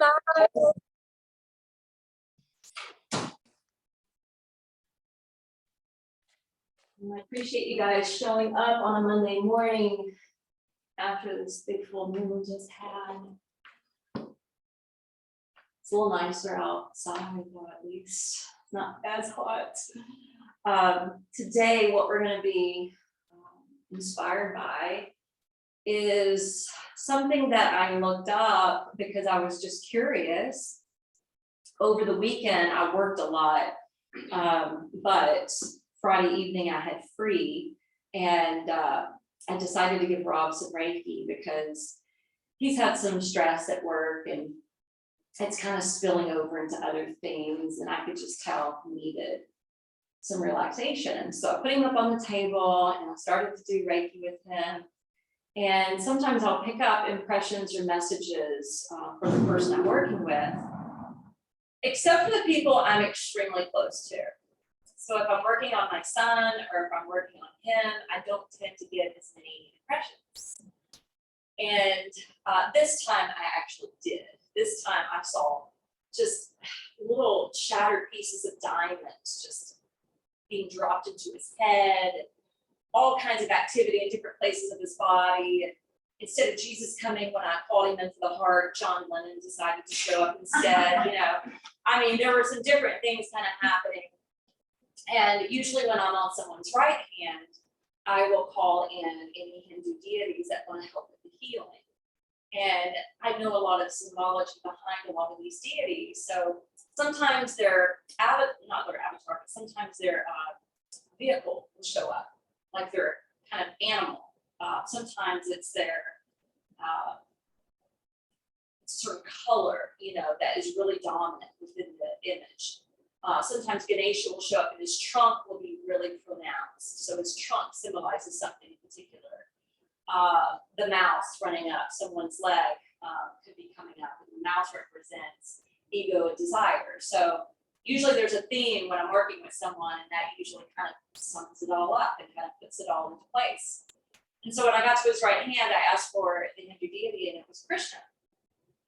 I appreciate you guys showing up on a Monday morning after this big full moon we just had. It's a little nicer outside, though, at least not as hot. Today, what we're going to be inspired by is something that I looked up because I was just curious. Over the weekend, I worked a lot, but Friday evening I had free, and I decided to give Rob some Reiki because he's had some stress at work and it's kind of spilling over into other things, and I could just tell he needed some relaxation. So I put him up on the table and I started to do Reiki with him. And sometimes I'll pick up impressions or messages from the person I'm working with, except for the people I'm extremely close to. So if I'm working on my son or if I'm working on him, I don't tend to get as many impressions. And this time I actually did. This time I saw just little shattered pieces of diamonds just being dropped into his head, all kinds of activity in different places of his body. Instead of Jesus coming when I called him into the heart, John Lennon decided to show up instead. I mean, there were some different things kind of happening. And usually when I'm on someone's right hand, I will call in any Hindu deities that want to help with the healing. And I know a lot of symbology behind a lot of these deities. So sometimes their not their avatar, but sometimes their vehicle will show up, like their kind of animal. Sometimes it's their sort of color, that is really dominant within the image. Sometimes Ganesha will show up and his trunk will be really pronounced. So his trunk symbolizes something in particular. The mouse running up someone's leg could be coming up, and the mouse represents ego and desire. So usually there's a theme when I'm working with someone, and that usually kind of sums it all up and kind of puts it all into place. And so when I got to his right hand, I asked for the Hindu deity, and it was Krishna.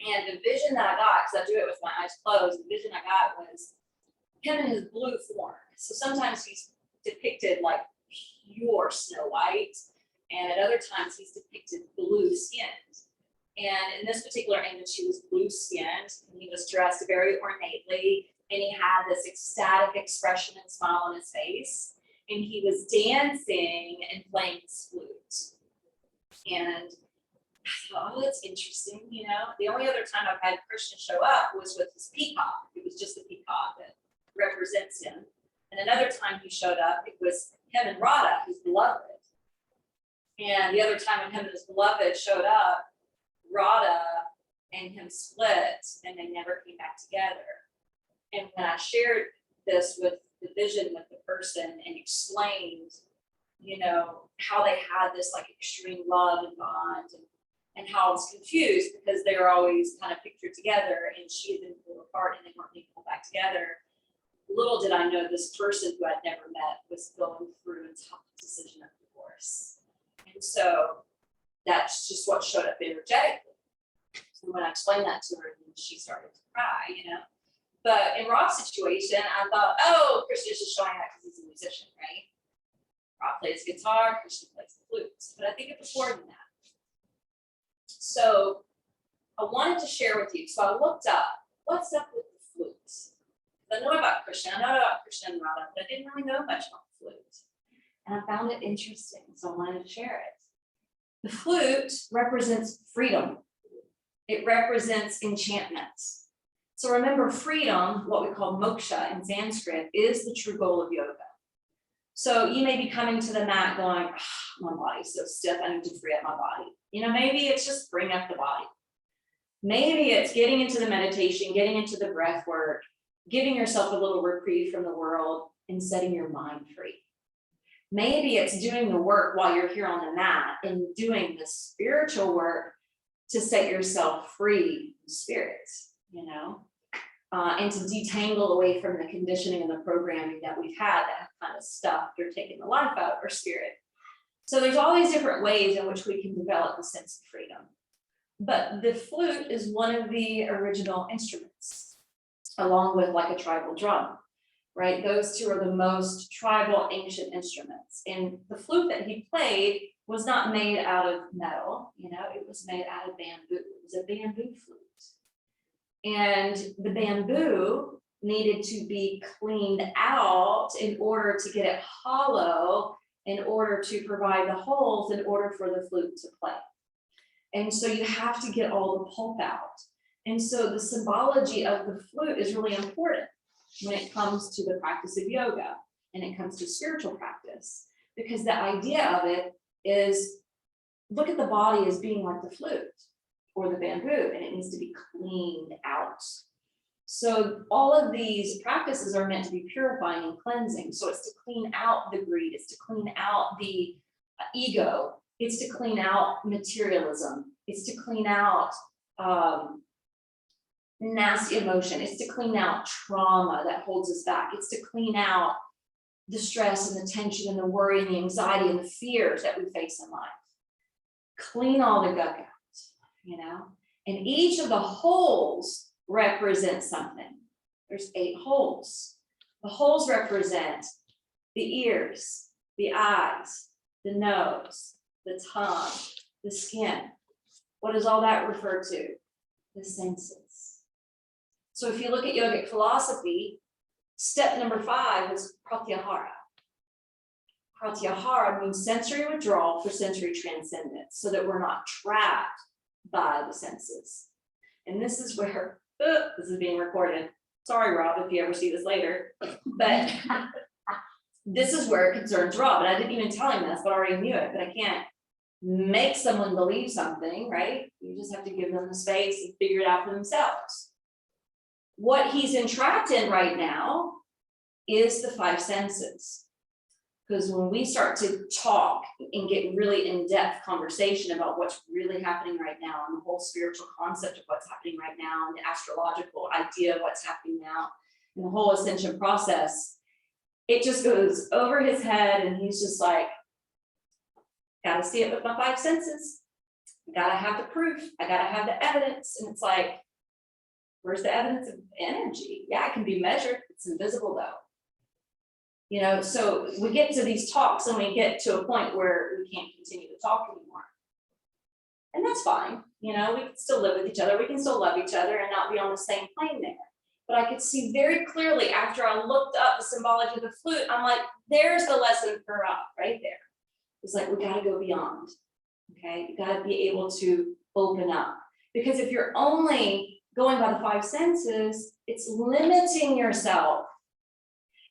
And the vision that I got, because I do it with my eyes closed, the vision I got was him in his blue form. So sometimes he's depicted like pure Snow White, and at other times he's depicted blue skinned. And in this particular image, he was blue skinned, and he was dressed very ornately, and he had this ecstatic expression and smile on his face, and he was dancing and playing his flute. And I thought, oh, that's interesting, The only other time I've had Krishna show up was with his peacock. It was just the peacock that represents him. And another time he showed up, it was him and Radha, his beloved. And the other time when him and his beloved showed up, Radha and him split, and they never came back together. And when I shared this with the vision with the person and explained, how they had this like extreme love and bond, and how I was confused because they were always kind of pictured together, and she had been pulled apart and they weren't being pulled back together. Little did I know this person who I'd never met was going through a tough decision of divorce. And so that's just what showed up energetically. So when I explained that to her, she started to cry, But in Rob's situation, I thought, oh, Krishna's just showing that because he's a musician, right? Rob plays guitar, Krishna plays the flute. But I think it was more than that. So I wanted to share with you. So I looked up, what's up with the flute? I know about Krishna, I know about Krishna and Radha, but I didn't really know much about the flute. And I found it interesting, so I wanted to share it. The flute represents freedom. It represents enchantment. So remember, freedom, what we call moksha in Sanskrit, is the true goal of yoga. So you may be coming to the mat going, my body's so stiff, I need to free up my body. Maybe it's just bring up the body. Maybe it's getting into the meditation, getting into the breath work, giving yourself a little reprieve from the world and setting your mind free. Maybe it's doing the work while you're here on the mat and doing the spiritual work to set yourself free from spirit, and to detangle away from the conditioning and the programming that we've had that have kind of stuffed or taken the life out of our spirit. So there's all these different ways in which we can develop a sense of freedom. But the flute is one of the original instruments, along with like a tribal drum, right? Those two are the most tribal ancient instruments. And the flute that he played was not made out of metal, you know, it was made out of bamboo. It was a bamboo flute. And the bamboo needed to be cleaned out in order to get it hollow, in order to provide the holes in order for the flute to play. And so you have to get all the pulp out. And so the symbology of the flute is really important when it comes to the practice of yoga and it comes to spiritual practice, because the idea of it is, look at the body as being like the flute or the bamboo, and it needs to be cleaned out. So all of these practices are meant to be purifying and cleansing. So it's to clean out the greed, it's to clean out the ego, it's to clean out materialism, it's to clean out nasty emotion, it's to clean out trauma that holds us back, it's to clean out the stress and the tension and the worry and the anxiety and the fears that we face in life. Clean all the gunk out, you know? And each of the holes represents something. There's 8 holes. The holes represent the ears, the eyes, the nose, the tongue, the skin. What does all that refer to? The senses. So if you look at yogic philosophy, step number 5 is pratyahara. Pratyahara means sensory withdrawal for sensory transcendence, so that we're not trapped by the senses. And this is where, this is being recorded. Sorry, Rob, if you ever see this later, but this is where it concerns Rob. And I didn't even tell him this, but I already knew it, but I can't make someone believe something, right? You just have to give them the space and figure it out for themselves. What he's entrapped in right now is the 5 senses. Because when we start to talk and get really in-depth conversation about what's really happening right now and the whole spiritual concept of what's happening right now and the astrological idea of what's happening now and the whole ascension process, it just goes over his head and he's just like, gotta see it with my 5 senses. I gotta have the proof. I gotta have the evidence. And it's like, where's the evidence of energy? Yeah, it can be measured. It's invisible though. You know, so we get to these talks and we get to a point where we can't continue to talk anymore. And that's fine. You know, we can still live with each other. We can still love each other and not be on the same plane there. But I could see very clearly after I looked up the symbology of the flute, I'm like, there's the lesson for Rob right there. It's like, we got to go beyond. Okay. You got to be able to open up, because if you're only going by the 5 senses, it's limiting yourself.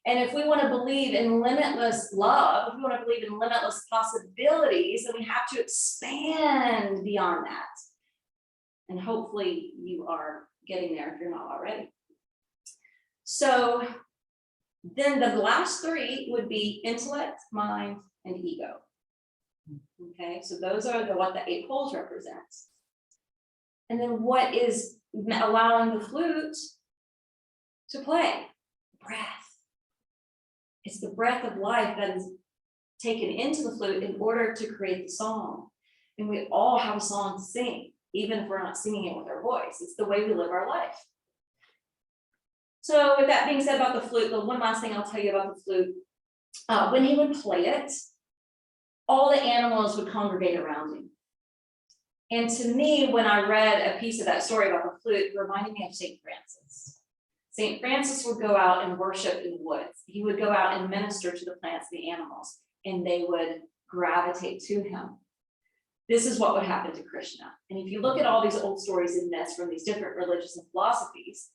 And if we want to believe in limitless love, if we want to believe in limitless possibilities, then we have to expand beyond that. And hopefully you are getting there if you're not already. So then the last 3 would be intellect, mind, and ego. Okay, so those are what the 8 holes represent. And then what is allowing the flute to play? Breath. It's the breath of life that is taken into the flute in order to create the song. And we all have a song to sing, even if we're not singing it with our voice. It's the way we live our life. So with that being said about the flute, the one last thing I'll tell you about the flute, when he would play it, all the animals would congregate around him. And to me, when I read a piece of that story about the flute, it reminded me of St. Francis. St. Francis would go out and worship in the woods. He would go out and minister to the plants, the animals, and they would gravitate to him. This is what would happen to Krishna. And if you look at all these old stories and myths from these different religions and philosophies,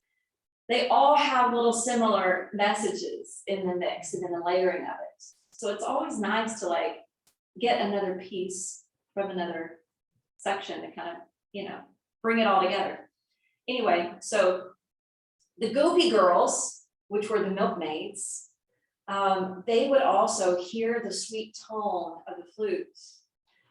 they all have little similar messages in the mix and in the layering of it. So it's always nice to like get another piece from another section to kind of, you know, bring it all together. Anyway, so the Gopi girls, which were the milkmaids, they would also hear the sweet tone of the flute.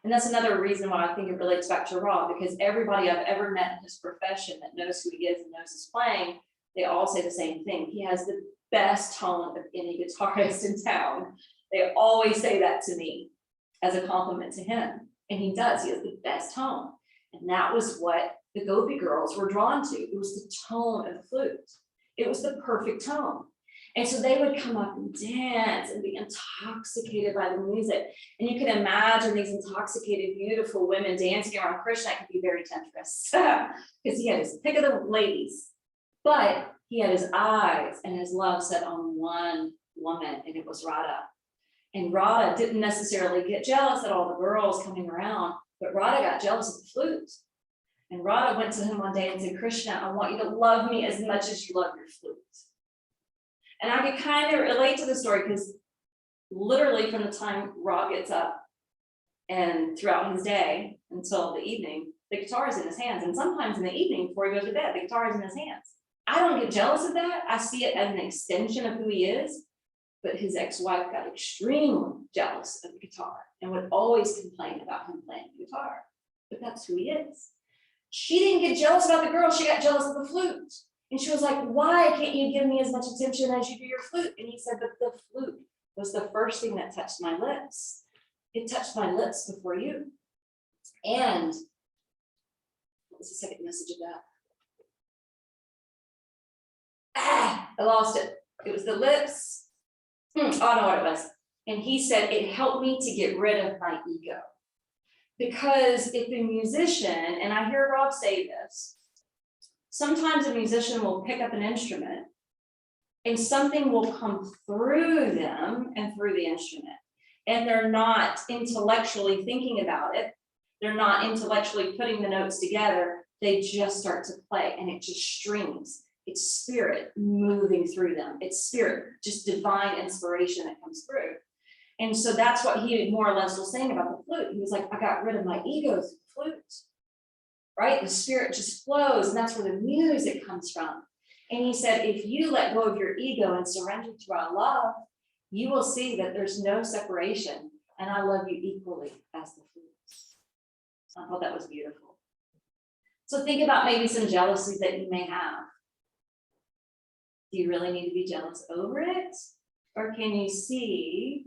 And that's another reason why I think it relates back to Rob, because everybody I've ever met in his profession that knows who he is and knows his playing, they all say the same thing. He has the best tone of any guitarist in town. They always say that to me as a compliment to him. And he does, he has the best tone. And that was what the Gopi girls were drawn to. It was the tone of the flute. It was the perfect tone. And so they would come up and dance and be intoxicated by the music. And you can imagine these intoxicated, beautiful women dancing around Krishna. It could be very temptress because he had his pick of the ladies, but he had his eyes and his love set on one woman, and it was Radha. And Radha didn't necessarily get jealous at all the girls coming around, but Radha got jealous of the flute. And Radha went to him one day and said, Krishna, I want you to love me as much as you love your flute. And I could kind of relate to the story because literally from the time Ra gets up and throughout his day until the evening, the guitar is in his hands. And sometimes in the evening before he goes to bed, the guitar is in his hands. I don't get jealous of that. I see it as an extension of who he is. But his ex-wife got extremely jealous of the guitar and would always complain about him playing the guitar. But that's who he is. She didn't get jealous about the girl. She got jealous of the flute. And she was like, why can't you give me as much attention as you do your flute? And he said, but the flute was the first thing that touched my lips. It touched my lips before you. And what was the second message of that? I lost it. It was the lips. Oh, I know what it was. And he said, it helped me to get rid of my ego. Because if a musician, and I hear Rob say this, sometimes a musician will pick up an instrument and something will come through them and through the instrument. And they're not intellectually thinking about it. They're not intellectually putting the notes together. They just start to play and it just strings. It's spirit moving through them. It's spirit, just divine inspiration that comes through. And so that's what he more or less was saying about the flute. He was like, I got rid of my ego through the flute. Right? The spirit just flows, and that's where the music comes from. And he said, if you let go of your ego and surrender to our love, you will see that there's no separation, and I love you equally as the flute. I thought that was beautiful. So think about maybe some jealousies that you may have. Do you really need to be jealous over it? Or can you see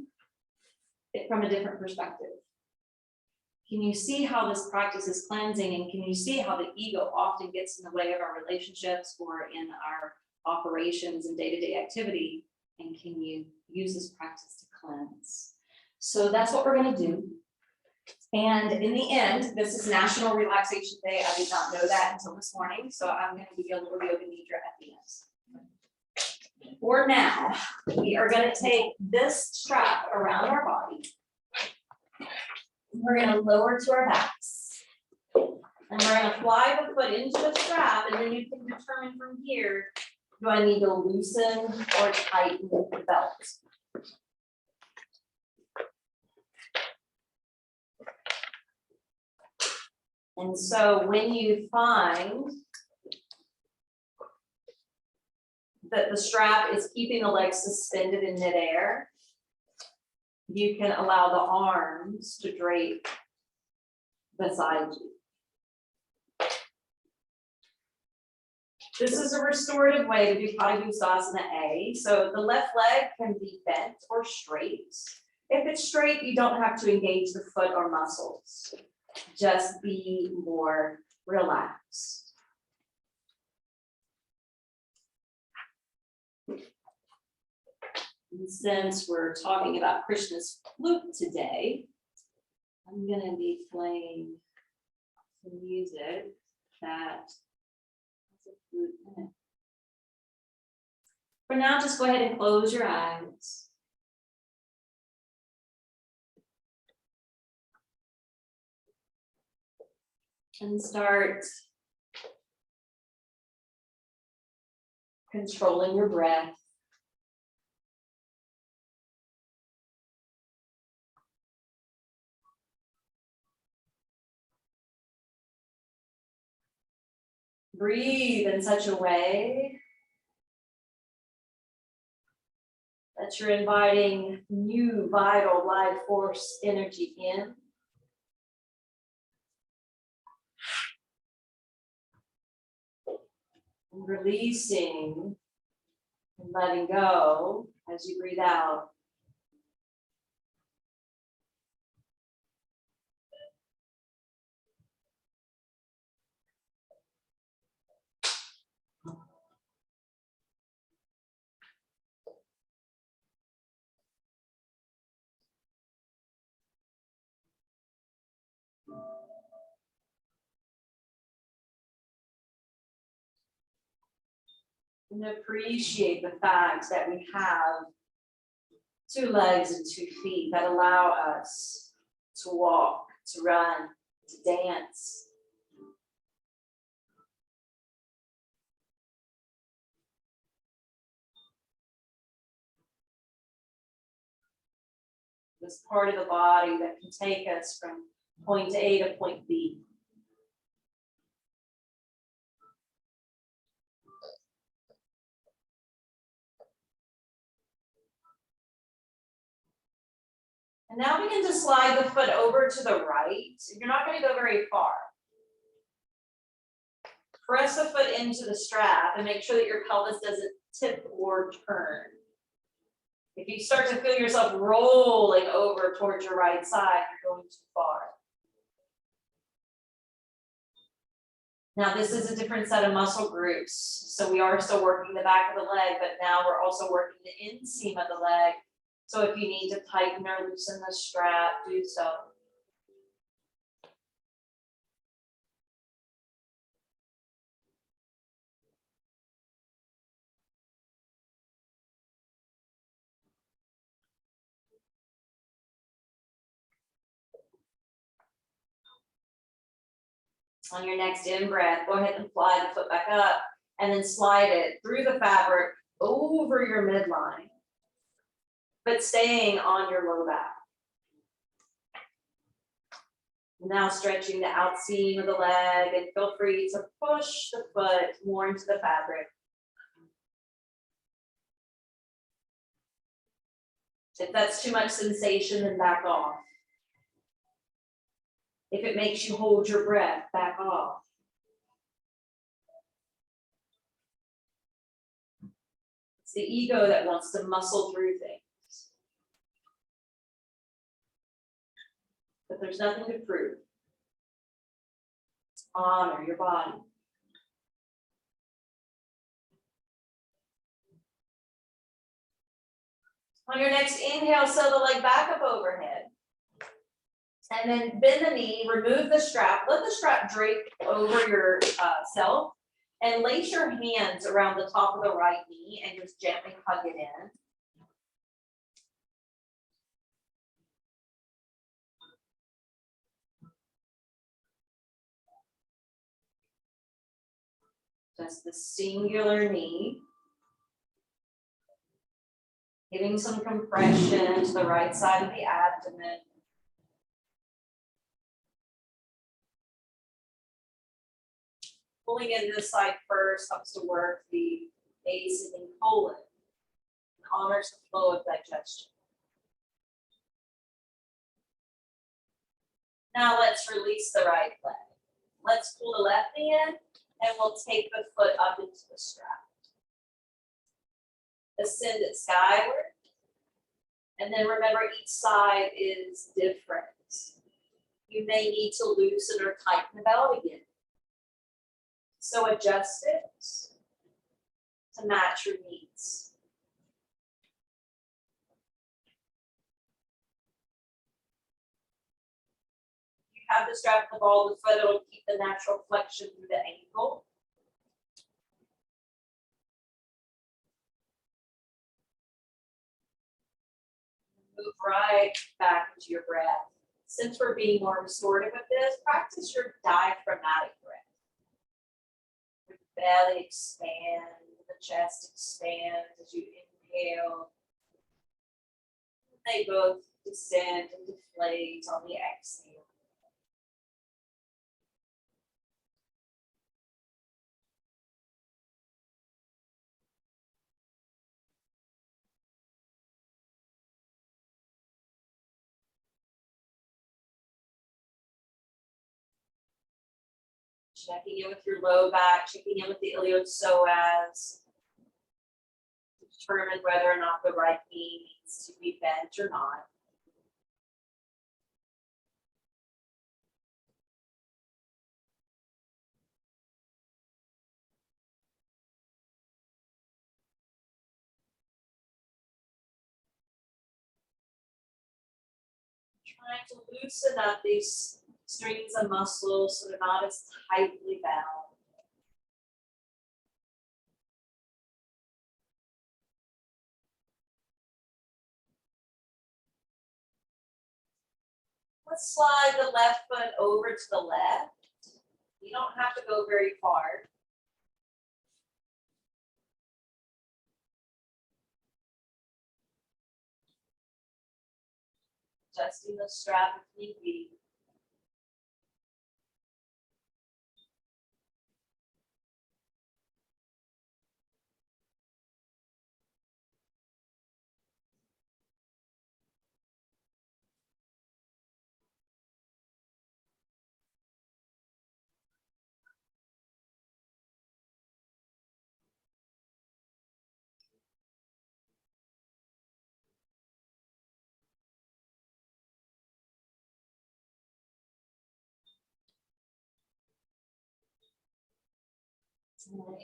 it from a different perspective? Can you see how this practice is cleansing, and can you see how the ego often gets in the way of our relationships or in our operations and day-to-day activity? And can you use this practice to cleanse? So that's what we're going to do. And in the end, this is National Relaxation Day. I did not know that until this morning, so I'm going to give you a little yoga nidra at the end. For now, we are going to take this strap around our body. We're going to lower to our backs. And we're going to fly the foot into the strap, and then you can determine from here, do I need to loosen or tighten the belt? And so when you find that the strap is keeping the legs suspended in midair, you can allow the arms to drape beside you. This is a restorative way to do Padangusthasana A. So the left leg can be bent or straight. If it's straight, you don't have to engage the foot or muscles. Just be more relaxed. And since we're talking about Krishna's flute today, I'm going to be playing some music that has a flute in it. For now, just go ahead and close your eyes. And start controlling your breath. Breathe in such a way that you're inviting new, vital, life force energy in. And releasing and letting go as you breathe out. And appreciate the fact that we have 2 legs and 2 feet that allow us to walk, to run, to dance. This part of the body that can take us from point A to point B. And now begin to slide the foot over to the right. You're not going to go very far. Press the foot into the strap and make sure that your pelvis doesn't tip or turn. If you start to feel yourself rolling over towards your right side, you're going too far. Now this is a different set of muscle groups. So we are still working the back of the leg, but now we're also working the inseam of the leg. So if you need to tighten or loosen the strap, do so. On your next in breath, go ahead and fly the foot back up and then slide it through the fabric over your midline, but staying on your low back. Now stretching the out seam of the leg, and feel free to push the foot more into the fabric. If that's too much sensation, then back off. If it makes you hold your breath, back off. It's the ego that wants to muscle through things. But there's nothing to prove. Honor your body. On your next inhale, sew the leg back up overhead. And then bend the knee, remove the strap, let the strap drape over your self, and lace your hands around the top of the right knee and just gently hug it in. Just the singular knee. Giving some compression to the right side of the abdomen. Pulling in this side first helps to work the base and colon and honors the flow of digestion. Now let's release the right leg. Let's pull the left knee in and we'll take the foot up into the strap. Ascend it skyward. And then remember, each side is different. You may need to loosen or tighten the belt again. So adjust it to match your needs. If you have the strap of the ball of the foot, it'll keep the natural flexion through the ankle. Move right back into your breath. Since we're being more restorative with this, practice your diaphragmatic breath. The belly expand, the chest expands as you inhale. They both descend and deflate on the exhale. Checking in with your low back, checking in with the iliopsoas. Determine whether or not the right knee needs to be bent or not. Trying to loosen up these strings and muscles so they're not as tightly bound. let's slide the left foot over to the left. You don't have to go very far. Adjusting the strap if need be.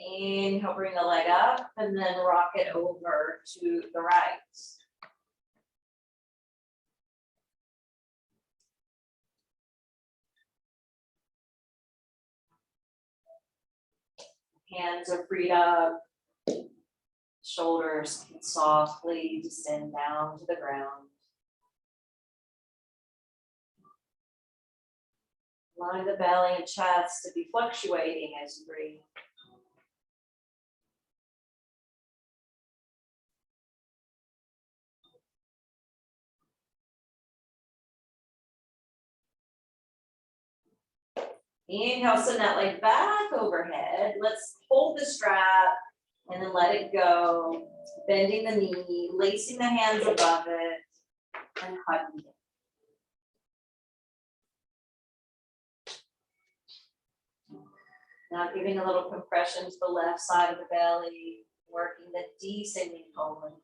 Inhale, bring the leg up and then rock it over to the right. Hands are freed up. Shoulders can softly descend down to the ground. Allowing the belly and chest to be fluctuating as you breathe. Inhale, send that leg back overhead. Let's hold the strap and then let it go. Bending the knee, lacing the hands above it, and hugging it. Now giving a little compression to the left side of the belly, working the descending colon.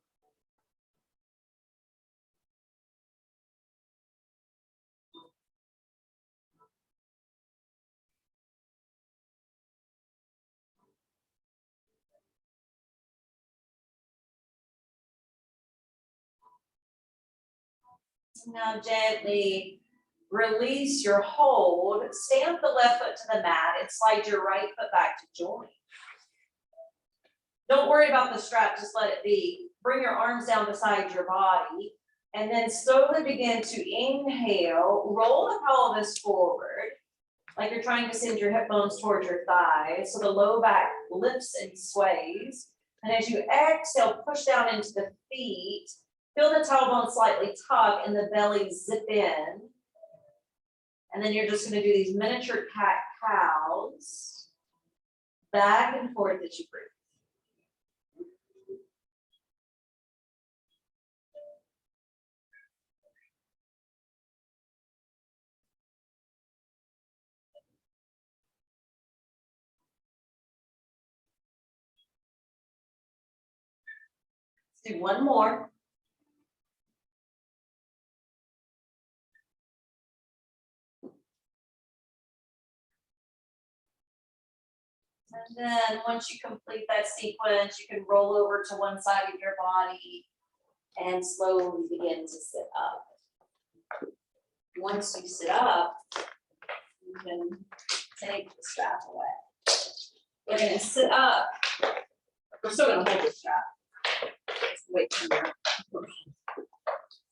Now gently release your hold, stamp the left foot to the mat and slide your right foot back to join. Don't worry about the strap, just let it be. Bring your arms down beside your body and then slowly begin to inhale, roll the pelvis forward like you're trying to send your hip bones towards your thighs so the low back lifts and sways. And as you exhale, push down into the feet. Feel the tailbone slightly tug and the belly zip in. And then you're just going to do these miniature cat cows back and forth as you breathe. Let's do one more. And then once you complete that sequence, you can roll over to one side of your body and slowly begin to sit up. Once you sit up, you can take the strap away. We're going to sit up. We're still going to hold the strap. Just wait here.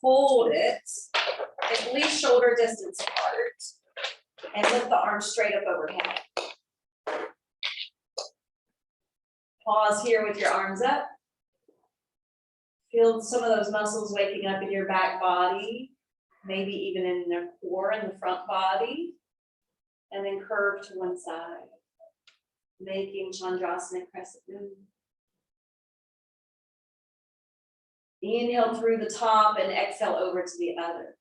Hold it at least shoulder distance apart and lift the arms straight up overhead. Pause here with your arms up. Feel some of those muscles waking up in your back body, maybe even in their core in the front body. And then curve to one side, making Chandrasana crescent moon. Inhale through the top and exhale over to the other.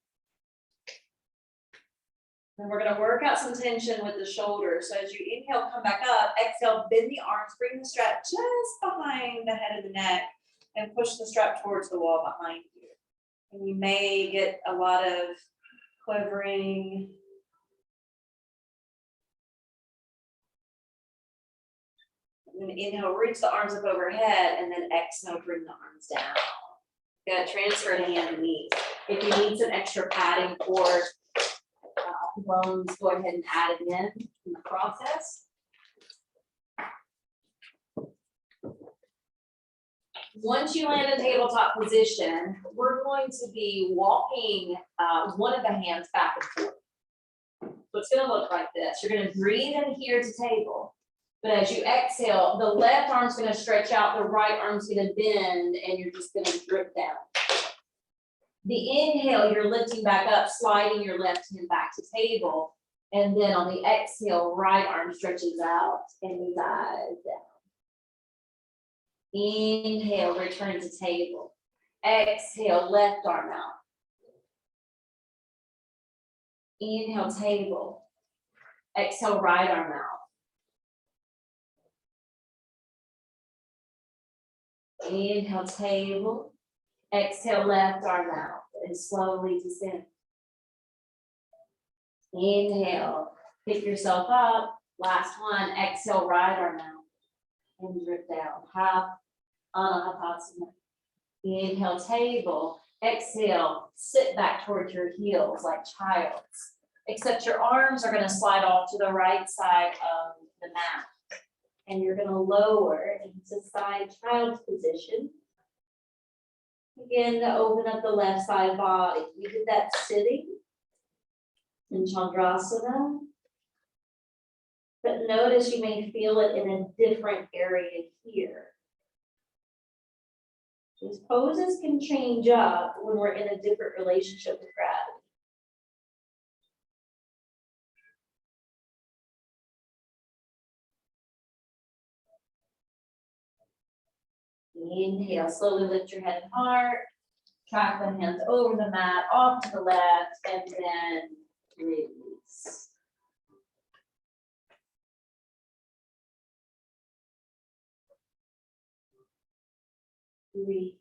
And we're going to work out some tension with the shoulders. So as you inhale, come back up, exhale, bend the arms, bring the strap just behind the head of the neck and push the strap towards the wall behind you. And you may get a lot of quivering. And then inhale, reach the arms up overhead and then exhale, bring the arms down. You got to transfer to hand and knees. If you need some extra padding for bones, go ahead and add it in the process. Once you land in tabletop position, we're going to be walking one of the hands back and forth. So it's gonna look like this. You're gonna breathe in here to table. But as you exhale, the left arm's gonna stretch out, the right arm's gonna bend, and you're just gonna drip down. The inhale, you're lifting back up, sliding your left hand back to table. And then on the exhale, right arm stretches out and you dive down. Inhale, return to table. Exhale, left arm out. Inhale, table. Exhale, right arm out. Inhale, table. Exhale, left arm out and slowly descend. Inhale, pick yourself up. Last one, exhale, right arm out and drip down. Half Anahatasana. Inhale, table. Exhale, sit back towards your heels like child's. Except your arms are going to slide off to the right side of the mat. And you're going to lower into side child's position. Begin to open up the left side body. We did that sitting in Chandrasana. But notice you may feel it in a different area here. These poses can change up when we're in a different relationship with gravity. Inhale, slowly lift your head and heart. Track the hands over the mat, off to the left, and then release. Breathe.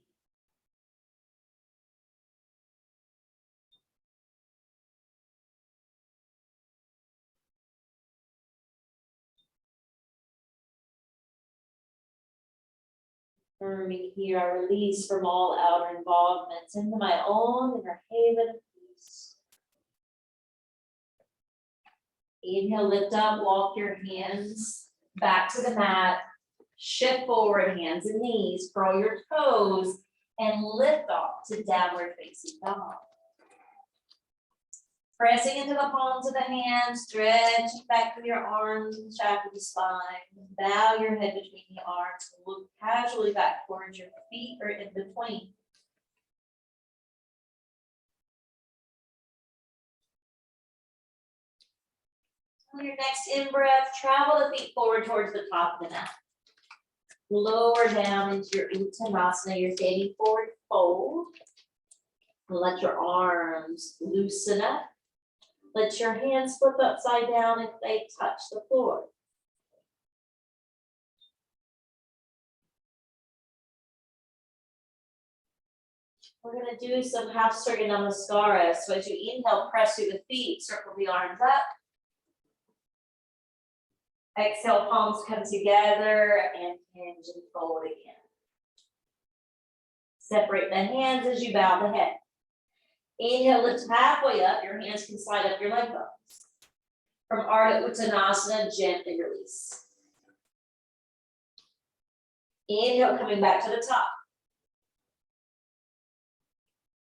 Affirming here, I release from all outer involvements into my own inner haven of peace. Inhale, lift up, walk your hands back to the mat, shift forward, hands and knees, curl your toes, and lift off to downward facing dog. Pressing into the palms of the hands, stretching back through your arms and the shaft of the spine. Bow your head between the arms and look casually back towards your feet or in between. On your next in-breath, travel the feet forward towards the top of the mat. Lower down into your Uttanasana, your standing forward fold. Let your arms loosen up. Let your hands flip upside down if they touch the floor. We're going to do some half circle namaskara. So as you inhale, press through the feet, circle the arms up. Exhale, palms come together and hinge and fold again. Separate the hands as you bow the head. Inhale, lift halfway up. Your hands can slide up your leg bones. From Ardha Uttanasana, gently release. Inhale, coming back to the top.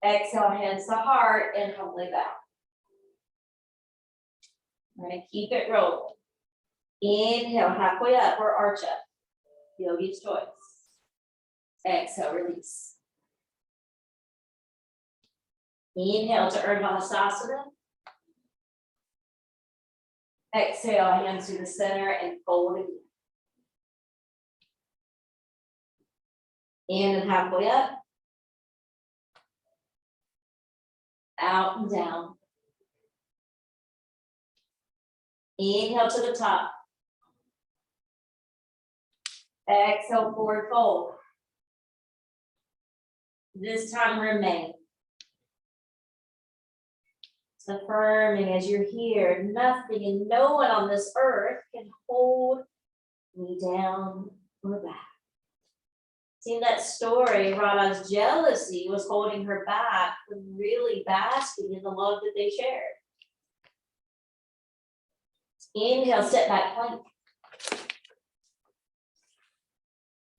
Exhale, hands to heart and humbly bow. We're going to keep it rolling. Inhale, halfway up or arch up. Yogi's choice. Exhale, release. Inhale to Urdhva Hastasana. Exhale, hands to the center and fold again. In and halfway up. Out and down. Inhale to the top. Exhale, forward fold. This time remain. Affirming as you're here, nothing and no one on this earth can hold me down or back. See, in that story, Radha's jealousy was holding her back from really basking in the love that they shared. Inhale, sit back plank.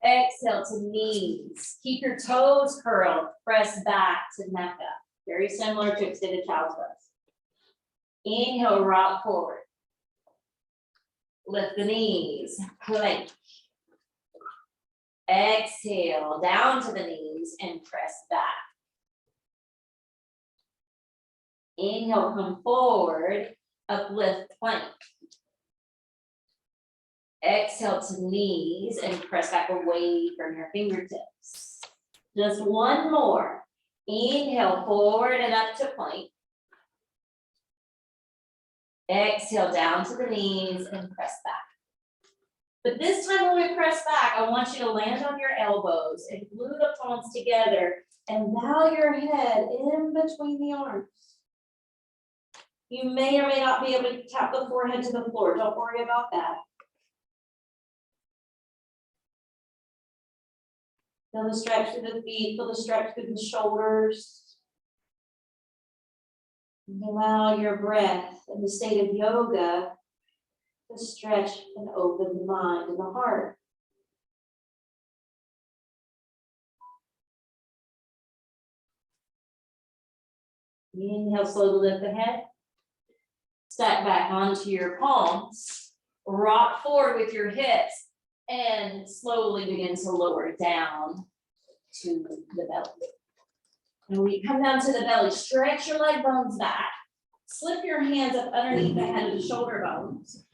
Exhale to knees. Keep your toes curled. Press back to neck up. Very similar to extended child's pose. Inhale, rock forward. Lift the knees, plank. Exhale, down to the knees and press back. Inhale, come forward, uplift plank. Exhale to knees and press back away from your fingertips. Just one more. Inhale, forward and up to plank. Exhale, down to the knees and press back. But this time when we press back, I want you to land on your elbows and glue the palms together and bow your head in between the arms. You may or may not be able to tap the forehead to the floor. Don't worry about that. Feel the stretch through the feet, feel the stretch through the shoulders. And allow your breath in the state of yoga to stretch and open the mind and the heart. Inhale, slowly lift the head. Stack back onto your palms. Rock forward with your hips and slowly begin to lower down to the belly. And when you come down to the belly, stretch your leg bones back. Slip your hands up underneath the head of the shoulder bones.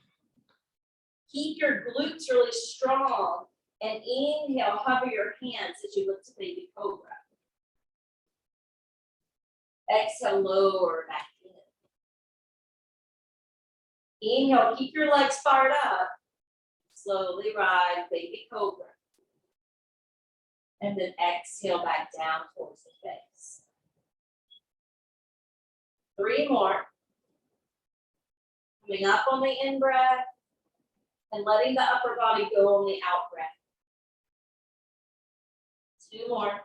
Keep your glutes really strong and inhale, hover your hands as you look to baby cobra. Exhale, lower back in. Inhale, keep your legs fired up. Slowly rise, baby cobra. And then exhale back down towards the face. 3 more. Coming up on the in breath and letting the upper body go on the out breath. 2 more.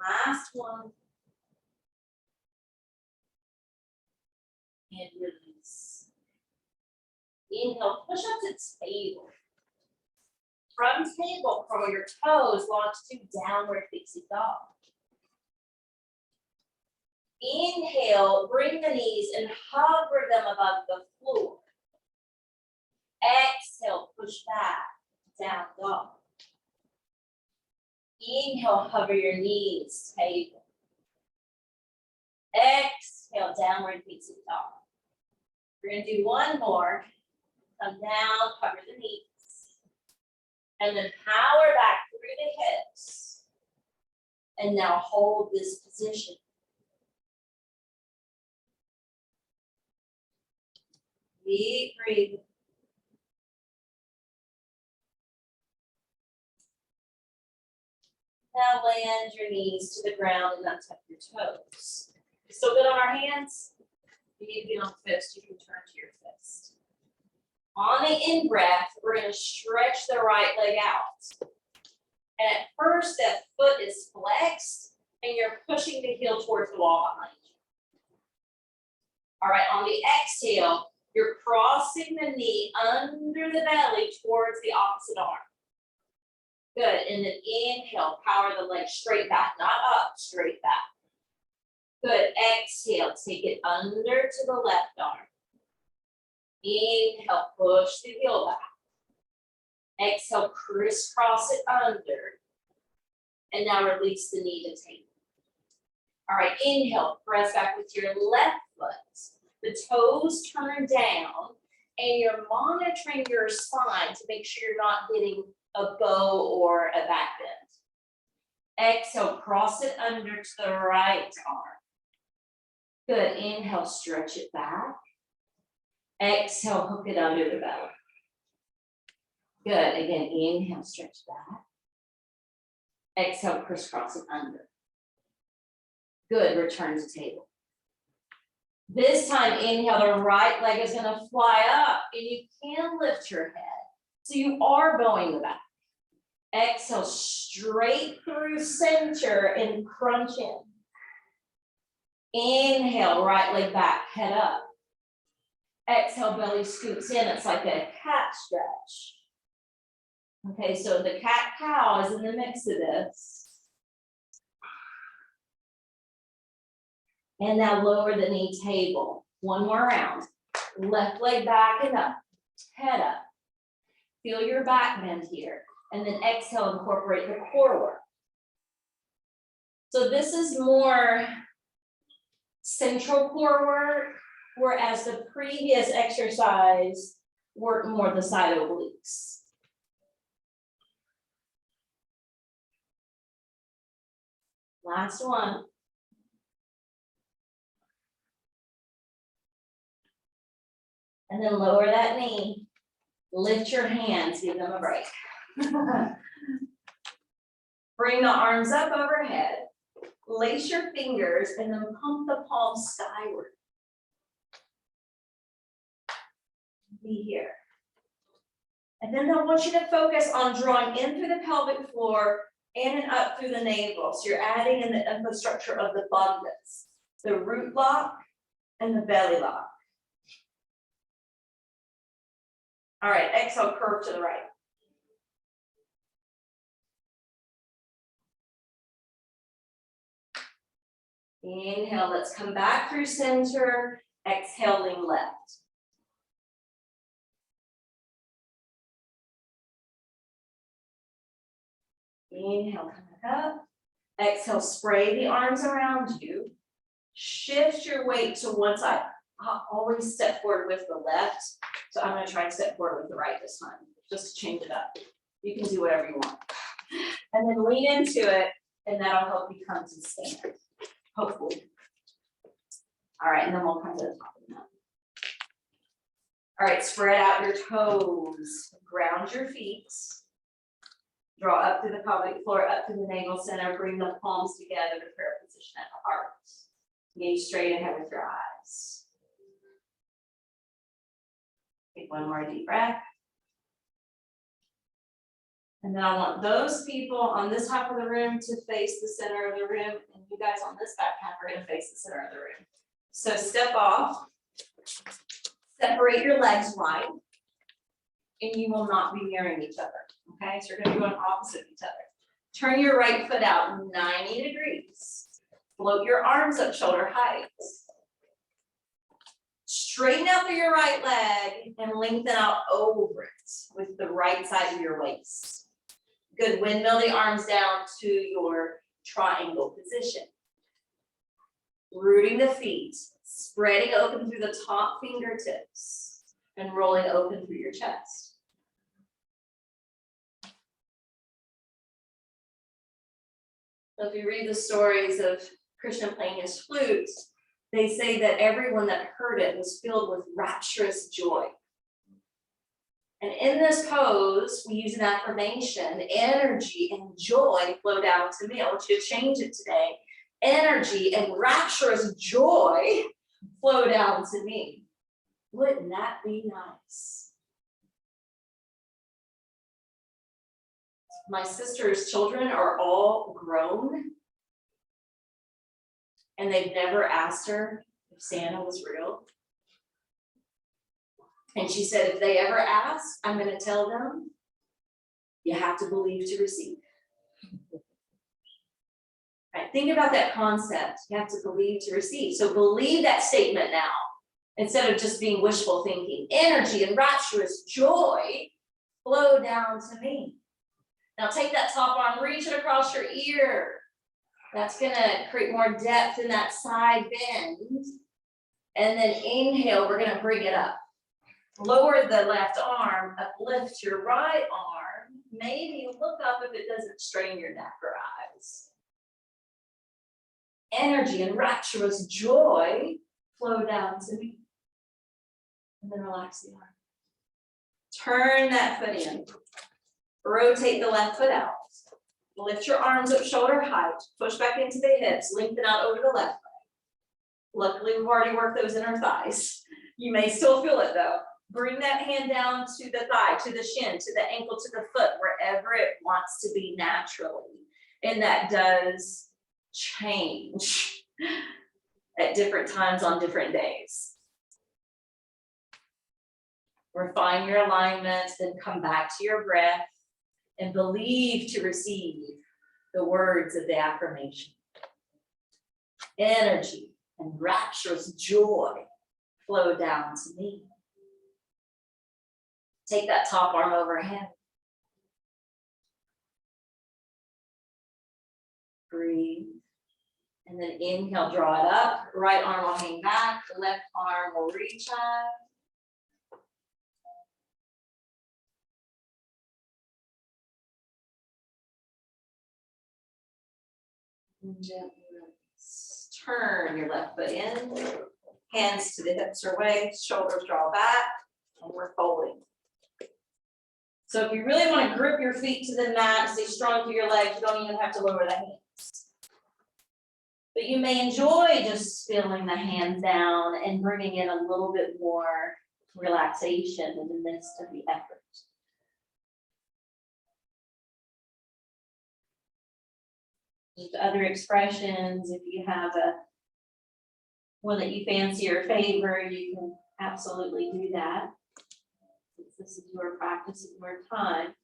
Last one. And release. Inhale, push up to table. From table, curl your toes, launch to downward facing dog. Inhale, bring the knees and hover them above the floor. Exhale, push back, down dog. Inhale, hover your knees, table. Exhale, downward facing dog. We're gonna do one more. Come down, cover the knees. And then power back through the hips. And now hold this position. Deep breathing. Now land your knees to the ground and untuck your toes. Still good on our hands? If you need to be on fist, you can turn to your fist. On the in breath, we're going to stretch the right leg out. And at first, that foot is flexed and you're pushing the heel towards the wall behind you. All right, on the exhale, you're crossing the knee under the belly towards the opposite arm. Good, and then inhale, power the leg straight back, not up, straight back. Good, exhale, take it under to the left arm. Inhale, push the heel back. Exhale, crisscross it under. And now release the knee to table. All right, inhale, press back with your left foot. The toes turn down, and you're monitoring your spine to make sure you're not getting a bow or a back bend. Exhale, cross it under to the right arm. Good, inhale, stretch it back. Exhale, hook it under the belly. Good, again, inhale, stretch back. Exhale, crisscross it under. Good, return to table. This time, inhale, the right leg is gonna fly up and you can lift your head. So you are bowing the back. Exhale, straight through center and crunch in. Inhale, right leg back, head up. Exhale, belly scoops in. It's like a cat stretch. Okay, so the cat-cow is in the mix of this. And now lower the knee table. One more round. Left leg back and up. Head up. Feel your back bend here. And then exhale, incorporate the core work. So this is more central core work, whereas the previous exercise worked more the side obliques. Last one. And then lower that knee. Lift your hands, give them a break. Bring the arms up overhead. Lace your fingers and then pump the palms skyward. Be here. And then I want you to focus on drawing in through the pelvic floor and then up through the navel. So you're adding in the infrastructure of the bandhas, the root lock and the belly lock. All right, exhale, curve to the right. Inhale, let's come back through center, exhaling left. Inhale, come back up. Exhale, spray the arms around you. Shift your weight to one side. I'll always step forward with the left. So I'm going to try and step forward with the right this time, just to change it up. You can do whatever you want. And then lean into it, and that'll help you come to stand, hopefully. All right, and then we'll come to the top of the mat. All right, spread out your toes. Ground your feet. Draw up through the pelvic floor, up to the navel center. Bring the palms together to prayer position at the heart. Gaze straight ahead with your eyes. Take one more deep breath. And then I want those people on this half of the room to face the center of the room, and you guys on this back half are going to face the center of the room. So step off, separate your legs wide, and you will not be nearing each other. Okay, so you're going to be going opposite each other. Turn your right foot out 90 degrees. Float your arms up shoulder height. Straighten out through your right leg and lengthen out over it with the right side of your waist. Good, windmill the arms down to your triangle position. Rooting the feet, spreading open through the top fingertips and rolling open through your chest. So if you read the stories of Krishna playing his flute, they say that everyone that heard it was filled with rapturous joy. And in this pose, we use an affirmation, energy and joy flow down to me. I want you to change it today. Energy and rapturous joy flow down to me. Wouldn't that be nice? My sister's children are all grown. And they've never asked her if Santa was real. And she said, if they ever ask, I'm going to tell them, you have to believe to receive. Right, think about that concept. You have to believe to receive. So believe that statement now, instead of just being wishful thinking. Energy and rapturous joy flow down to me. Now take that top arm, reach it across your ear. That's going to create more depth in that side bend. And then inhale, we're going to bring it up. Lower the left arm, uplift your right arm. Maybe look up if it doesn't strain your neck or eyes. Energy and rapturous joy flow down to me. And then relax the arm. Turn that foot in. Rotate the left foot out. Lift your arms up shoulder height. Push back into the hips. Lengthen out over the left leg. Luckily, we've already worked those inner thighs. You may still feel it though. Bring that hand down to the thigh, to the shin, to the ankle, to the foot, wherever it wants to be naturally. And that does change at different times on different days. refine your alignment, then come back to your breath and believe to receive the words of the affirmation. Energy and rapturous joy flow down to me. Take that top arm overhead. Breathe. And then inhale, draw it up. Right arm will hang back. The left arm will reach up. And gently release. Turn your left foot in. Hands to the hips or waist. Shoulders draw back. And we're folding. So if you really want to grip your feet to the mat, stay strong through your legs, you don't even have to lower the hands. But you may enjoy just feeling the hands down and bringing in a little bit more relaxation in the midst of the effort. Just other expressions, if you have one that you fancy or favor, you can absolutely do that. This is your practice and your time.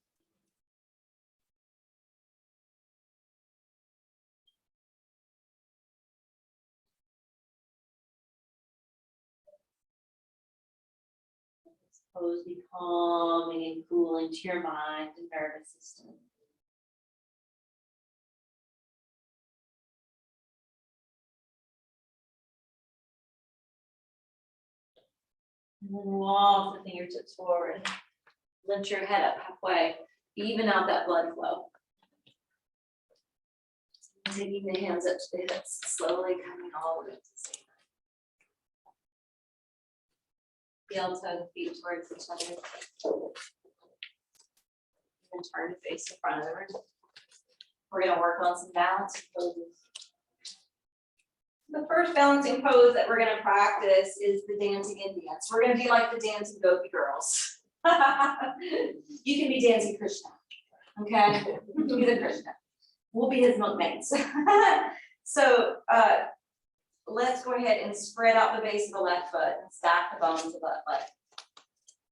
Suppose be calming and cooling to your mind and nervous system. And then walk the fingertips forward. Lift your head up halfway. Even out that blood flow. Taking the hands up to the hips, slowly coming all the way to the same. Heel toe the feet towards each other. And turn to face the front of the room. We're going to work on some balancing poses. The first balancing pose that we're going to practice is the dancing Indians. We're going to be like the dancing gopi girls. You can be dancing Krishna. Okay? Be the Krishna. We'll be his milkmaids. So let's go ahead and spread out the base of the left foot and stack the bones of the left leg.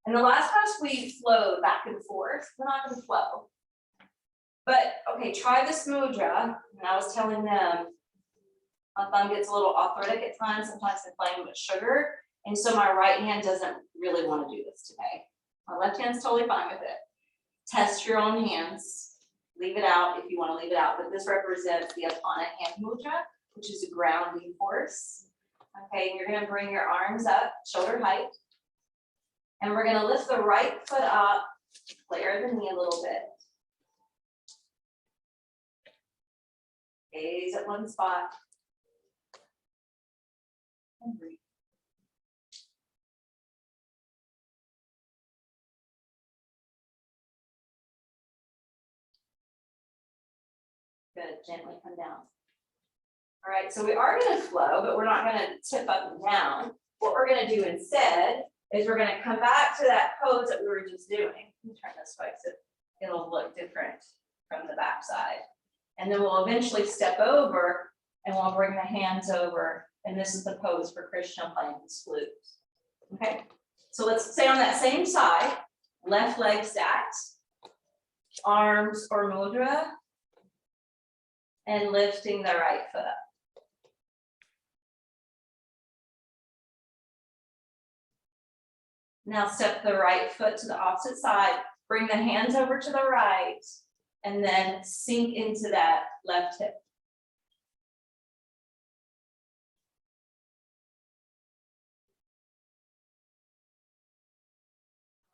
And the last class we flowed back and forth. We're not going to flow. But okay, try this mudra. And I was telling them, my thumb gets a little arthritic at times. Sometimes I'm playing with sugar. And so my right hand doesn't really want to do this today. My left hand's totally fine with it. Test your own hands. Leave it out if you want to leave it out. But this represents the Apana hand mudra, which is a grounding force. Okay, and you're going to bring your arms up, shoulder height. And we're going to lift the right foot up, flare the knee a little bit. Gaze at one spot. And breathe. Good, gently come down. All right, so we are going to flow, but we're not going to tip up and down. What we're going to do instead is we're going to come back to that pose that we were just doing. Let me turn this way so it'll look different from the back side. And then we'll eventually step over and we'll bring the hands over. And this is the pose for Krishna playing his flute. Okay, so let's stay on that same side. Left leg stacked, arms or mudra, and lifting the right foot up. Now step the right foot to the opposite side, bring the hands over to the right, and then sink into that left hip.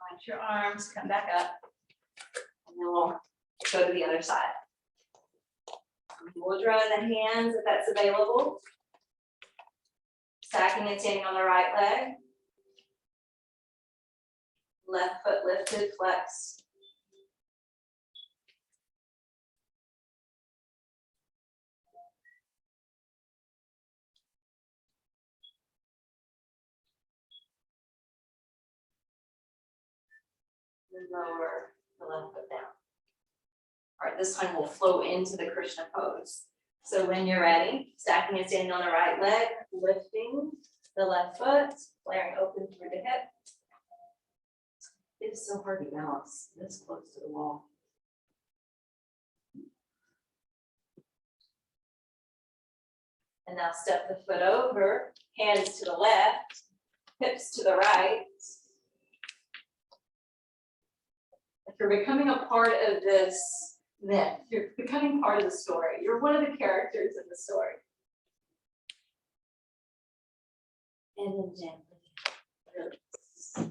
Launch your arms, come back up, and then we'll go to the other side. Mudra in the hands if that's available. Stacking and standing on the right leg. Left foot lifted, flex. And lower the left foot down. All right, this time we'll flow into the Krishna pose. So when you're ready, stacking and standing on the right leg, lifting the left foot, flaring open through the hip. It is so hard to balance this close to the wall. And now step the foot over, hands to the left, hips to the right. If you're becoming a part of this myth, you're becoming part of the story. You're one of the characters in the story. And then gently release. All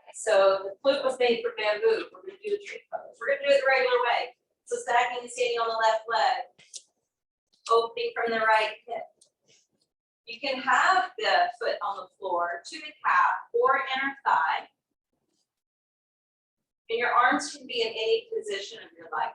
right, so the flute was made for bamboo. We're going to do the tree pose. We're going to do it the regular way. So stacking and standing on the left leg, opening from the right hip. You can have the foot on the floor to the calf or inner thigh. And your arms can be in any position of your life.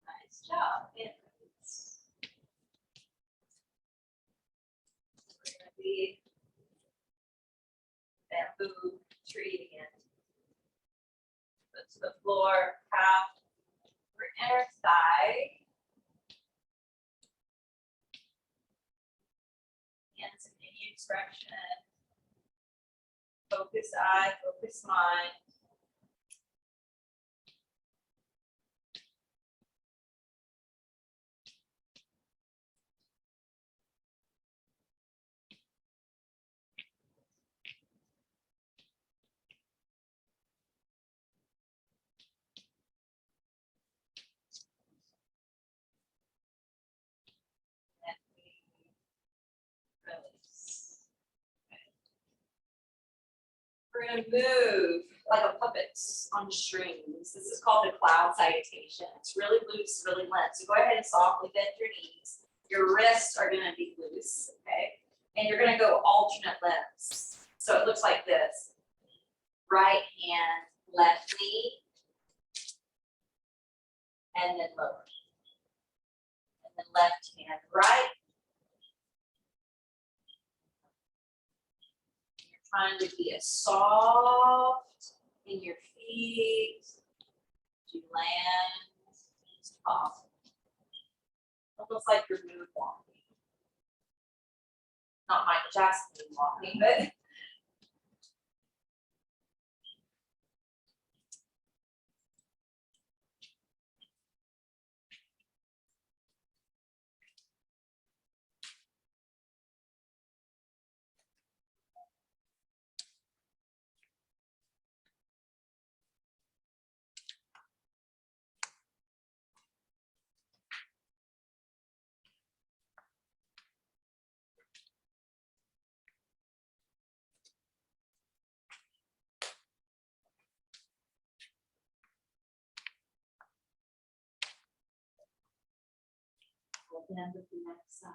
Nice job. And we're going to be bamboo tree again. Foot to the floor, calf or inner thigh. Hands in any direction. Focus eye, focus mind. And we release. Okay. We're going to move like a puppet on strings. This is called the cloud salutation. It's really loose, really limp. So go ahead and softly bend your knees. Your wrists are going to be loose, okay? And you're going to go alternate limbs. So it looks like this. Right hand, left knee, and then lower. And then left hand, right. You're trying to be as soft in your feet to land as possible. Almost like you're moonwalking. Not Michael Jackson moonwalking, but we'll bend with the next side.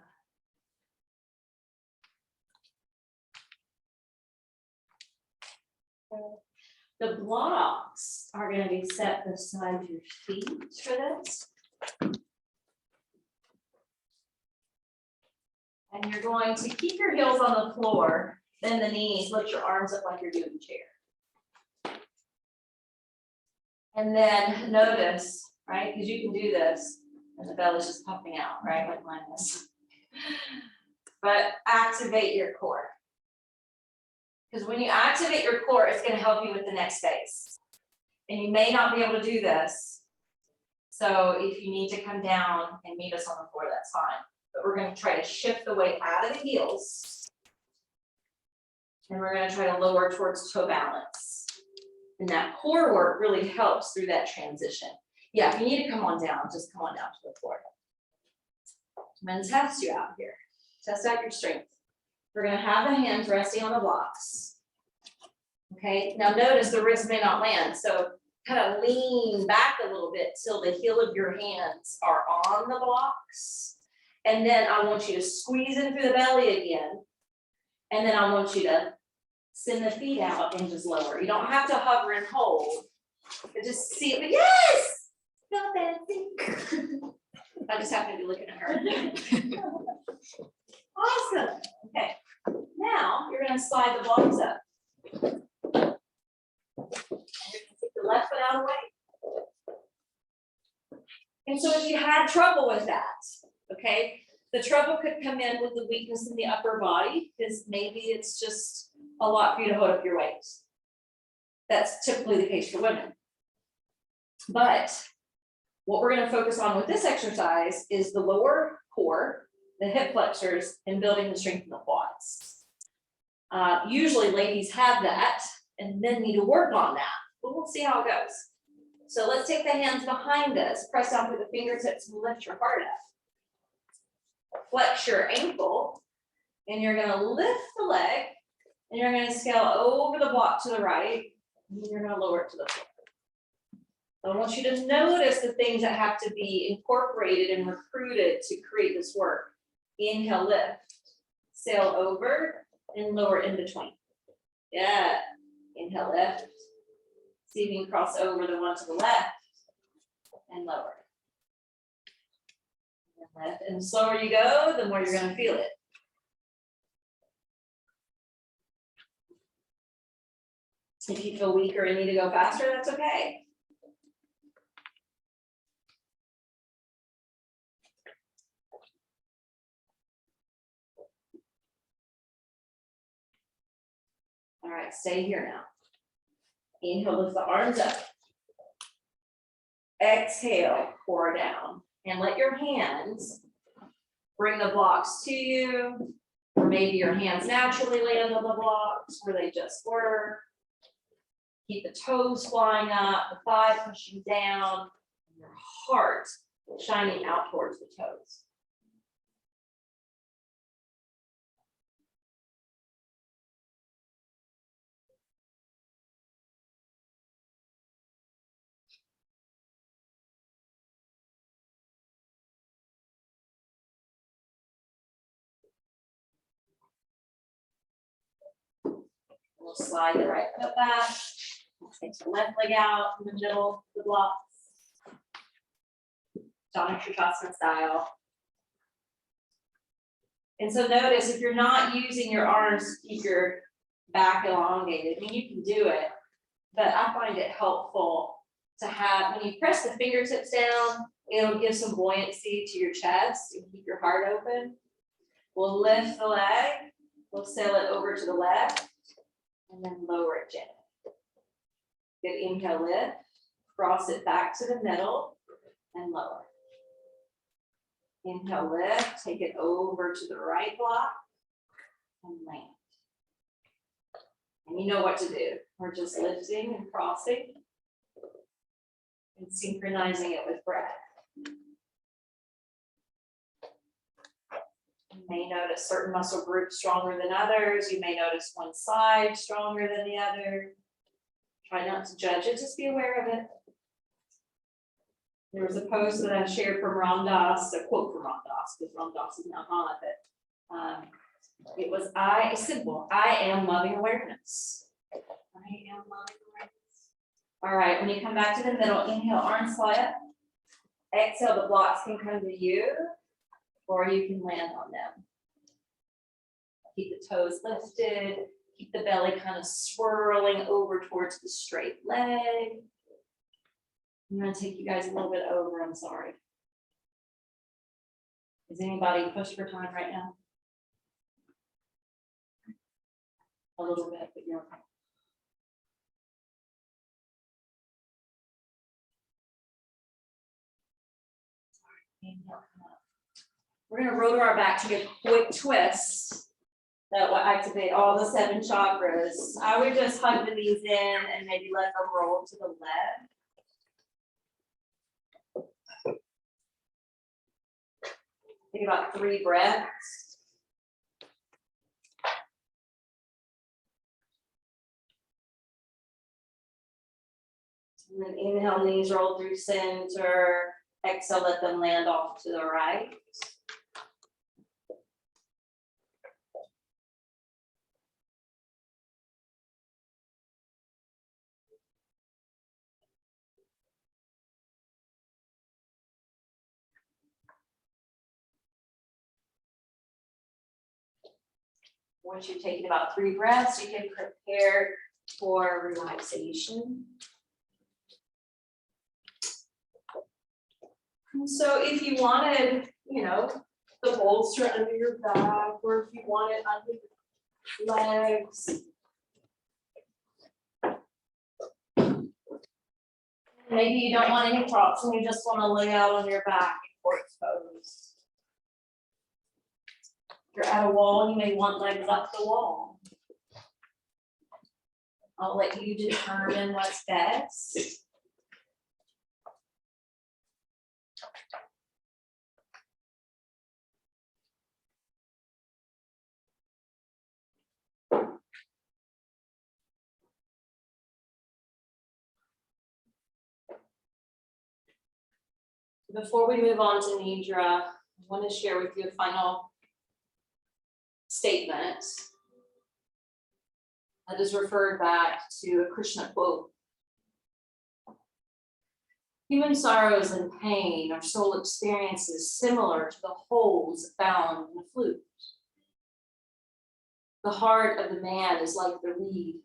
The blocks are going to be set beside your feet for this. And you're going to keep your heels on the floor, bend the knees, lift your arms up like you're doing chair. And then notice, right, because you can do this, and the belly's just popping out, right, like mine is. But activate your core. Because when you activate your core, it's going to help you with the next phase. And you may not be able to do this. So if you need to come down and meet us on the floor, that's fine. But we're going to try to shift the weight out of the heels. And we're going to try to lower towards toe balance. And that core work really helps through that transition. Yeah, if you need to come on down, just come on down to the floor. I'm going to test you out here. Test out your strength. We're going to have the hands resting on the blocks. Okay, now notice the wrist may not land. So kind of lean back a little bit till the heel of your hands are on the blocks. And then I want you to squeeze in through the belly again. And then I want you to send the feet out and just lower. You don't have to hover and hold. But just see it, but yes! Not fancy. I just happen to be looking at her. Awesome, okay. Now, you're gonna slide the blocks up. And you're gonna take the left foot out of the way. And so if you had trouble with that, okay, the trouble could come in with the weakness in the upper body, because maybe it's just a lot for you to hold up your weight. That's typically the case for women. But what we're gonna focus on with this exercise is the lower core, the hip flexors, and building the strength in the quads. Usually ladies have that and then need to work on that, but we'll see how it goes. So let's take the hands behind us, press down through the fingertips and lift your heart up. Flex your ankle, and you're gonna lift the leg, and you're gonna scale over the block to the right, and then you're gonna lower it to the floor. I want you to notice the things that have to be incorporated and recruited to create this work. Inhale, lift, sail over, and lower in between. Yeah, inhale, lift. See if you can cross over the one to the left and lower. And lift, and the slower you go, the more you're gonna feel it. If you feel weaker and need to go faster, that's okay. All right, stay here now. Inhale, lift the arms up. Exhale, core down. And let your hands bring the blocks to you, or maybe your hands naturally land on the blocks where they just were. Keep the toes flying up, the thigh pushing down, and your heart shining out towards the toes. We'll slide the right foot back. We'll take the left leg out in the middle of the blocks. Jhana Shavasana style. And so notice if you're not using your arms to keep your back elongated, I mean, you can do it, but I find it helpful to have, when you press the fingertips down, it'll give some buoyancy to your chest and keep your heart open. We'll lift the leg, we'll sail it over to the left, and then lower it gently. Good inhale, lift, cross it back to the middle, and lower. Inhale, lift, take it over to the right block, and land. And you know what to do. We're just lifting and crossing, and synchronizing it with breath. You may notice certain muscle groups stronger than others. You may notice one side stronger than the other. Try not to judge it, just be aware of it. There was a post that I shared from Ram Dass, a quote from Ram Dass, because Ram Dass is now gone, but it was simple, I am loving awareness. I am loving awareness. All right, when you come back to the middle, inhale, arms fly up. Exhale, the blocks can come to you, or you can land on them. Keep the toes lifted, keep the belly kind of swirling over towards the straight leg. I'm gonna take you guys a little bit over, I'm sorry. Is anybody pushed for time right now? A little bit, but you're okay. Inhale, come up. We're gonna rotor our back to a quick twist that will activate all the 7 chakras. I would just hug the knees in and maybe let them roll to the left. Take about 3 breaths. And then inhale, knees roll through center. Exhale, let them land off to the right. Once you've taken about 3 breaths, you can prepare for relaxation. And so if you wanted, you know, the bolster under your back, or if you want it under your legs. Maybe you don't want any props and you just want to lay out on your back in corpse pose. If you're at a wall, you may want legs up the wall. I'll let you determine what's best. Before we move on to Nidra, I want to share with you a final statement that is referred back to a Krishna quote. Human sorrows and pain are soul experiences similar to the holes found in a flute. The heart of the man is like the reed,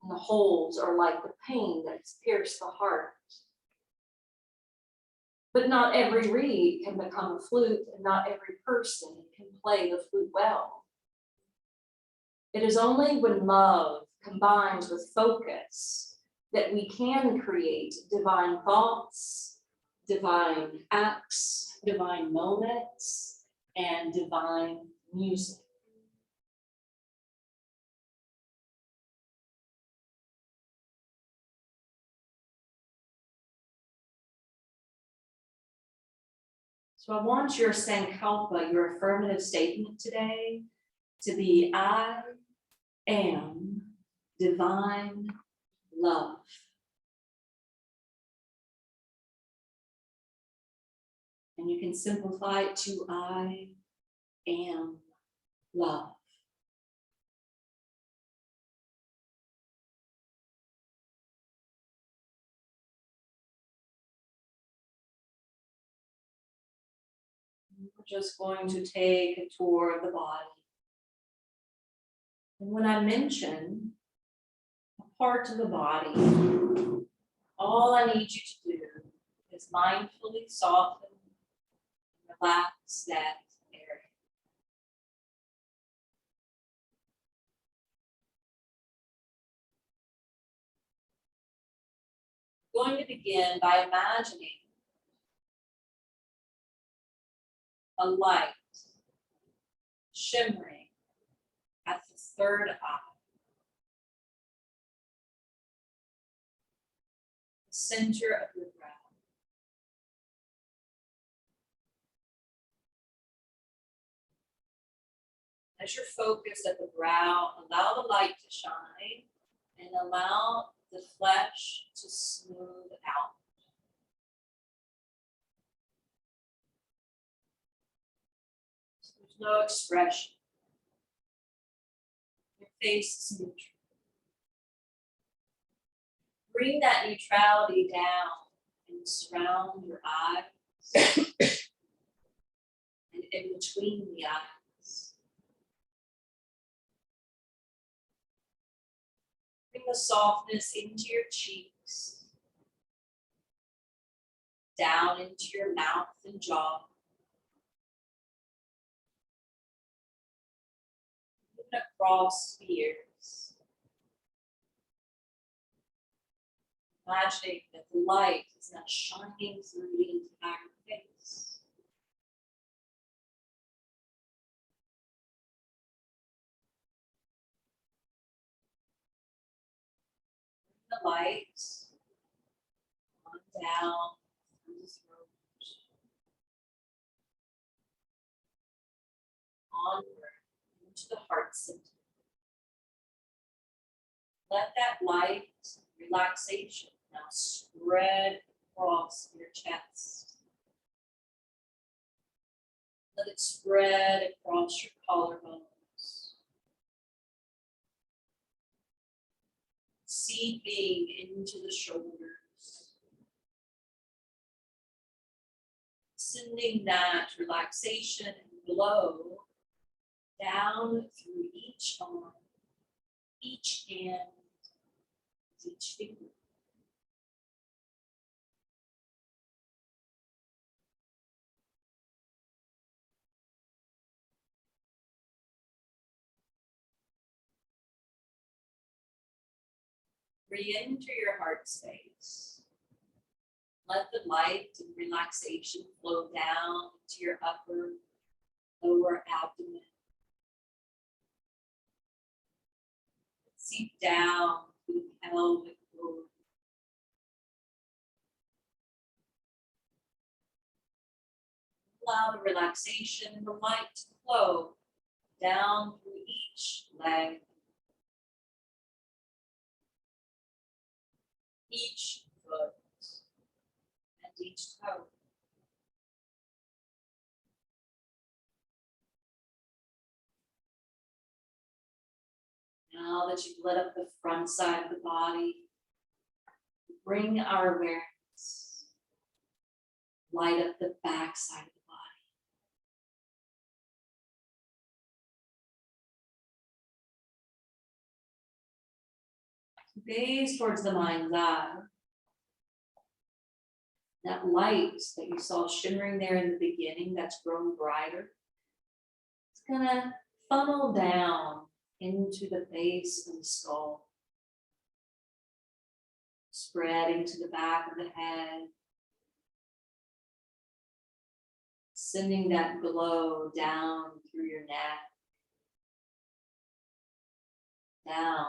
and the holes are like the pain that has pierced the heart. But not every reed can become a flute, and not every person can play the flute well. It is only when love combines with focus that we can create divine thoughts, divine acts, divine moments, and divine music. So I want your sankalpa, your affirmative statement today, to be I am divine love. And you can simplify it to I am love. We're just going to take a tour of the body. And when I mention a part of the body, all I need you to do is mindfully soften and relax that area. I'm going to begin by imagining a light shimmering at the third eye, the center of your brow. As you're focused at the brow, allow the light to shine and allow the flesh to smooth out. So there's no expression. Your face is neutral. Bring that neutrality down and surround your eyes and in between the eyes. Bring the softness into your cheeks, down into your mouth and jaw. Even across the ears. Imagining that the light is now shining through the entire face. Bring the light on down through the throat, onward into the heart center. Let that light, relaxation, now spread across your chest. Let it spread across your collarbones. Seeping into the shoulders. Sending that relaxation and glow down through each arm, each hand, each finger. Re-enter your heart space. Let the light and relaxation flow down to your upper, lower abdomen. Seep down through the pelvic floor. Allow the relaxation and the light to flow down through each leg, each foot, and each toe. Now that you've lit up the front side of the body, bring our awareness, light up the back side of the body. Gaze towards the mind's eye. That light that you saw shimmering there in the beginning, that's grown brighter, it's gonna funnel down into the base of the skull, spreading to the back of the head, sending that glow down through your neck, down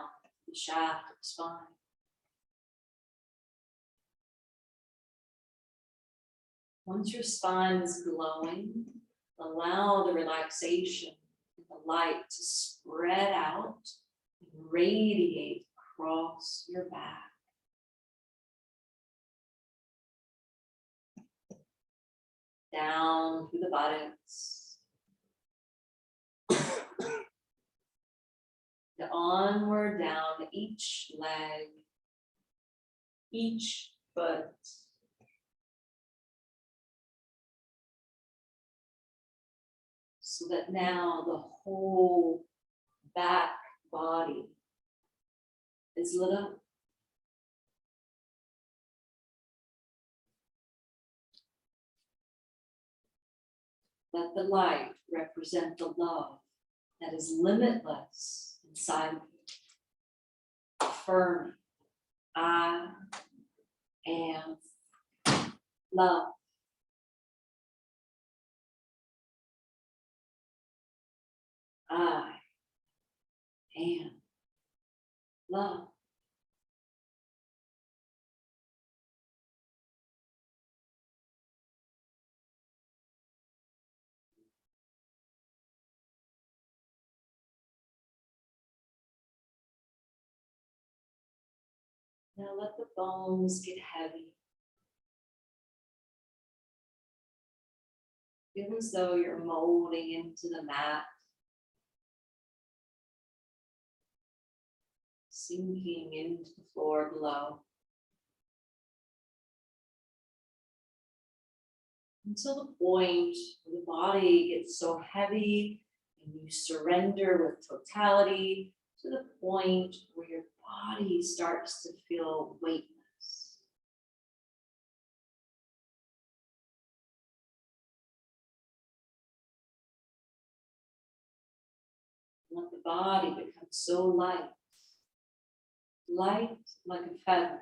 the shaft of the spine. Once your spine is glowing, allow the relaxation and the light to spread out and radiate across your back. Down through the buttocks. The onward down each leg, each foot. So that now the whole back body is lit up. Let the light represent the love that is limitless inside of you. Affirming, I am love. I am love. Now let the bones get heavy. Feel as though you're molding into the mat. Sinking into the floor below. Until the point where the body gets so heavy and you surrender with totality to the point where your body starts to feel weightless. Let the body become so light, light like a feather,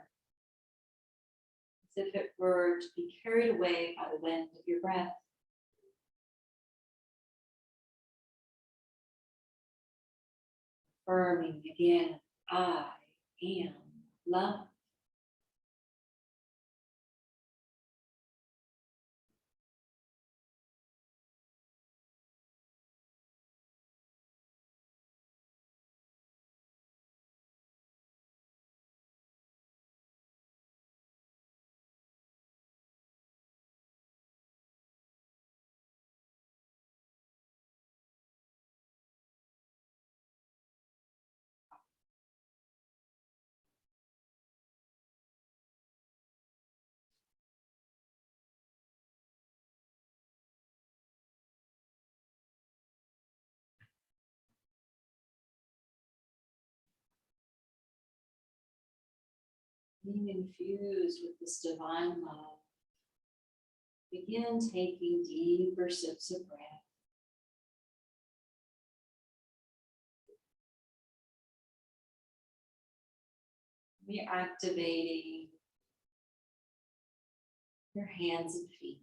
as if it were to be carried away by the wind of your breath. Affirming again, I am love. being infused with this divine love, begin taking deeper sips of breath. We're activating your hands and feet.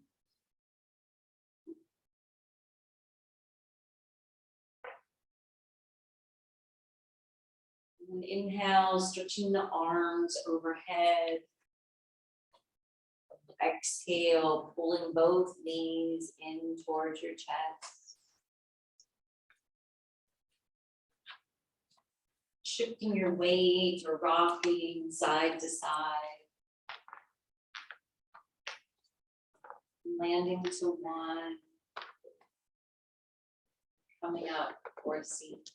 And inhale, stretching the arms overhead. Exhale, pulling both knees in towards your chest. Shifting your weight or rocking side to side. Landing to one. Coming up for a seat.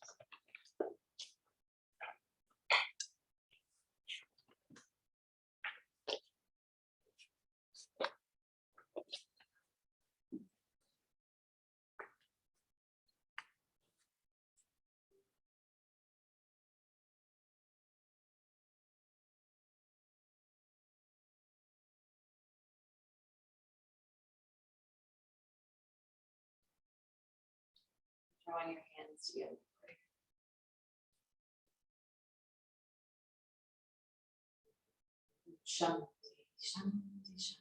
Drawing your hands together. Shanti, shanti, shanti.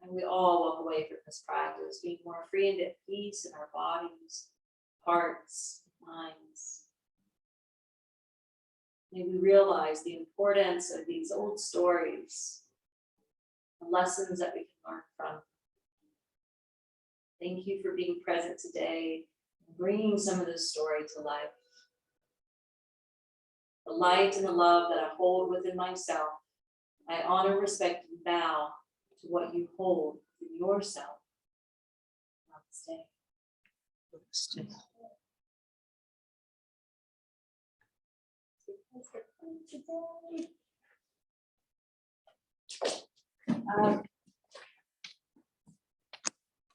And we all walk away from this practice being more free and at peace in our bodies, hearts, minds. May we realize the importance of these old stories, the lessons that we can learn from. Thank you for being present today, and bringing some of this story to life. The light and the love that I hold within myself, I honor, respect, and bow to what you hold within yourself. Namaste. Namaste.